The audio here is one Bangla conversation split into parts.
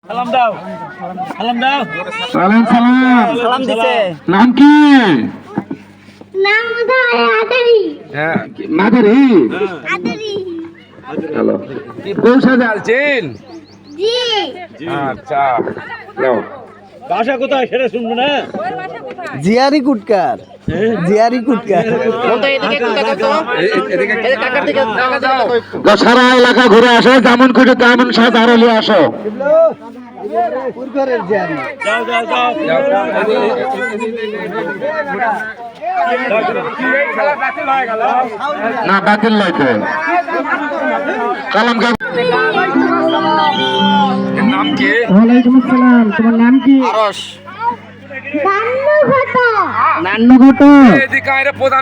সালাম দাও সালাম দাও সালাম সালাম সালাম দিতে নাম কি? নাম আদারি হ্যাঁ মাদারি আদারি হ্যালো কোন সাজে আলছেন? জি আচ্ছা নাও ভাষা কোথায় সেটা শুনবো না জিয়ারি কুটকার জিয়ারি কুটকার সারা এলাকা ঘুরে আসো, যেমন খুঁজে তেমন সাজ আরো আসো। কুটকারের জিয়ারি যাও যাও যাও না বাতিল নয় তো কালাম নাম কি? ওয়ালাইকুম আসসালাম, তোমার নাম কি? আরশ নান্নু ঘটা নান্নু ঘট।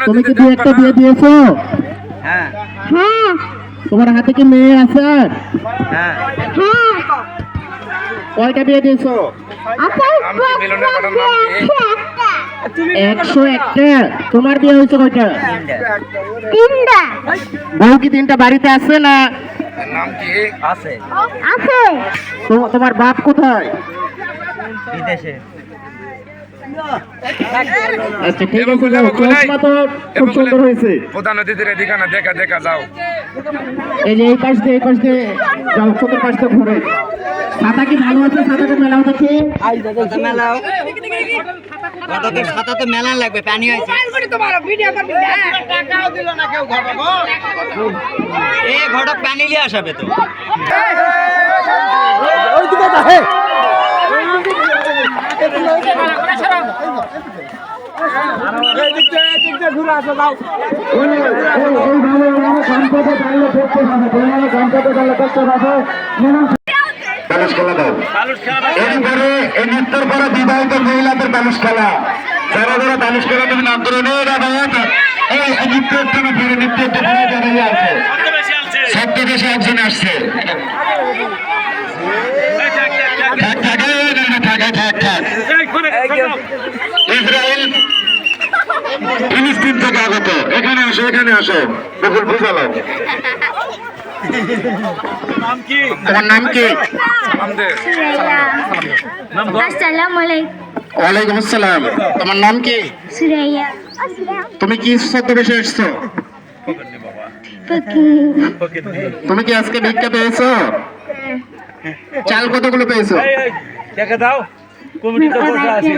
তুমি কি দুই একটা বিয়ে দিয়েছো? হ্যাঁ হ্যাঁ তোমার হাতে কি মেয়ে আছে? হ্যাঁ হ্যাঁ কয়টা বিয়ে দিয়েছো? আপনার মিলনের ঘটনার নাম কি? একটা 101টা। তোমার বিয়ে হয়েছে কয়টা? তিনটা বউ কি 3টা বাড়িতে আছে না? নাম কি? আছে আছে তোমার বাপ কোথায়? বিদেশে আচ্ছা ঠিক আছে, যাও। চশমা তো খুব সুন্দর হয়েছে। প্রধান অতিথির এদিকে না, দেখা দেখা যাও। এই যে এই পাশ দিয়ে যাও, চতুর পাশ দিয়ে ঘুরে। ছাতা কি ভালো আছে? ছাতাটা মেলাও দেখি। মেলাও ছাতাতে মেলা লাগবে, পানি হয়েছে এ ঘটক পানি নিয়ে আসাবে তো বালুস খেলা দাও। এরপরে এই নৃত্যের পরে বিবাহিত মহিলাদের বালুস খেলা। যারা যারা বালুস খেলা তুমি নাম করে নেই, এই নৃত্যের জন্য নৃত্যের জন্য আছে সবচেয়ে বেশি একজন আসছে। ইসরায়েল ফিলিস্তিন থেকে আগত। এখানে আসো, এখানে আসো। বকুল বুঝালো নাম কি তোমার নাম কি? আসসালামু আলাইকুম ওয়ালাইকুম আসসালাম। তোমার নাম কি? সুরাইয়া তুমি কি ছদ্মবেশে এসছো? তুমি কি আজকে ভিক্ষা পেয়েছো? চাল কতগুলো পেয়েছো? দেখে দাও কমিটি তো বসে আছে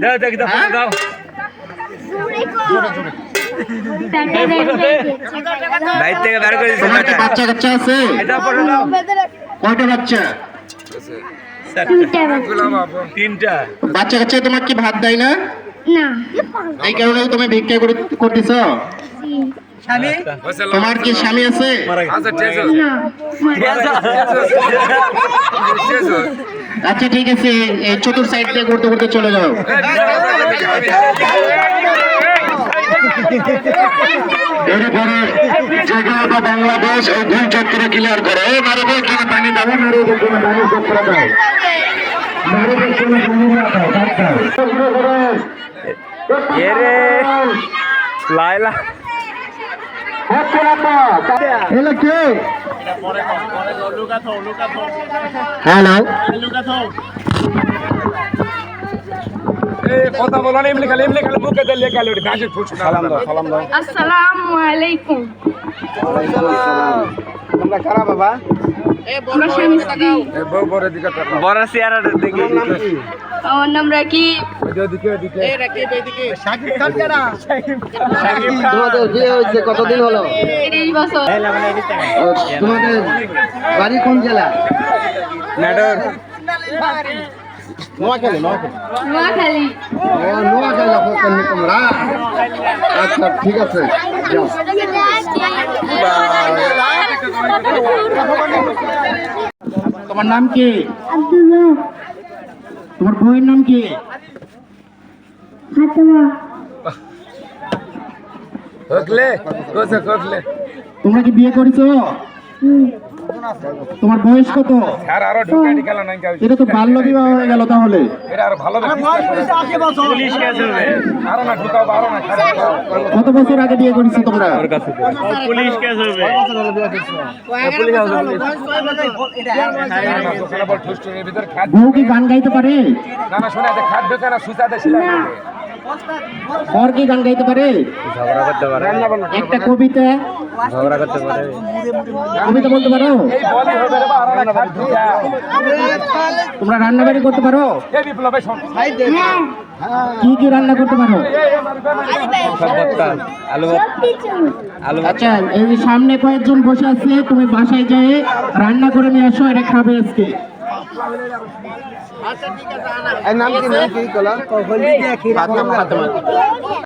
দাও দেখে দাও দাও বাইর থেকে বের করে তোমার কি বাচ্চা কাচ্চা আছে? এটা পড়ে দাও কয়টা বাচ্চা? তিনটা বাচ্চা কাচ্চা তোমার কি ভাত দেয় না? না এই কারণে তুমি ভিক্ষা করতেছ? তোমার কি স্বামী আছে? না আচ্ছা ঠিক আছে, এই চতুর সাইড দিয়ে ঘুরতে ঘুরতে চলে যাও। এরপরে জায়গা বা বাংলাদেশ এই দুই চক্র ক্লিয়ার করে। নারীদের জন্য পানি দাও, নারীদের জন্য পানি চক্র দাও, নারীদের জন্য পানি দাও। লাইলা হ্যালো কে? হ্যালো কথা বলো না, এমনি খালি মুখে দিয়ে লেখা লেখা ঘাসের ফুস। সালাম দাও, সালাম দাও। আসসালামু আলাইকুম তোমরা কারা বাবা? আমরা স্বামী স্ত্রী। এ বউ বড় দিকে তাকাও। বড় চেহারাটা দেখি আমার নাম রাকিব। এদিকে এদিকে তোমাদের বিয়ে হয়েছে কতদিন হলো? 30 বছর। তোমাদের বাড়ি কোন জেলা? নাটোর। নোয়াখালী। নোয়াখালী। নোয়াখালী তোমরা? আচ্ছা ঠিক আছে, যাও। তোমার নাম কি? আব্দুল্লাহ তোমার বউয়ের নাম কি? ফাতেমা হকলে কোসে কোসলে তোমরা কি বিয়ে করেছো? তোমার বয়স কত? আর আরো ঢুকানি খেলা নাই কাজ এটা তো বাল্য বিবাহ হয়ে গেল তাহলে। এটা আর ভালো পুলিশ কেস হবে আরো না ঢুকাও আরো না কত বছর আগে বিয়ে করেছো তোমরা? পুলিশ কেস হবে ভিতরে খাদ বউ কি গান গাইতে পারে? না না শোনা খাদ ঢোকে না সুসাতে ছিলাম ওর কি গান গাইতে পারে? একটা কবিতা কবিতা বলতে পারো? এই বলি হবে রে আরো না খাদ ঢুকা তোমরা রান্না বাড়ি করতে পারো? এই বিপ্লবে শোন কি কি রান্না করতে পারো? আচ্ছা, এই যে সামনে কয়েকজন বসে আছে, তুমি বাসায় যেয়ে রান্না করে নিয়ে আসো, এটা খাবে আজকে। নাম কি কলা? ফাতেমা।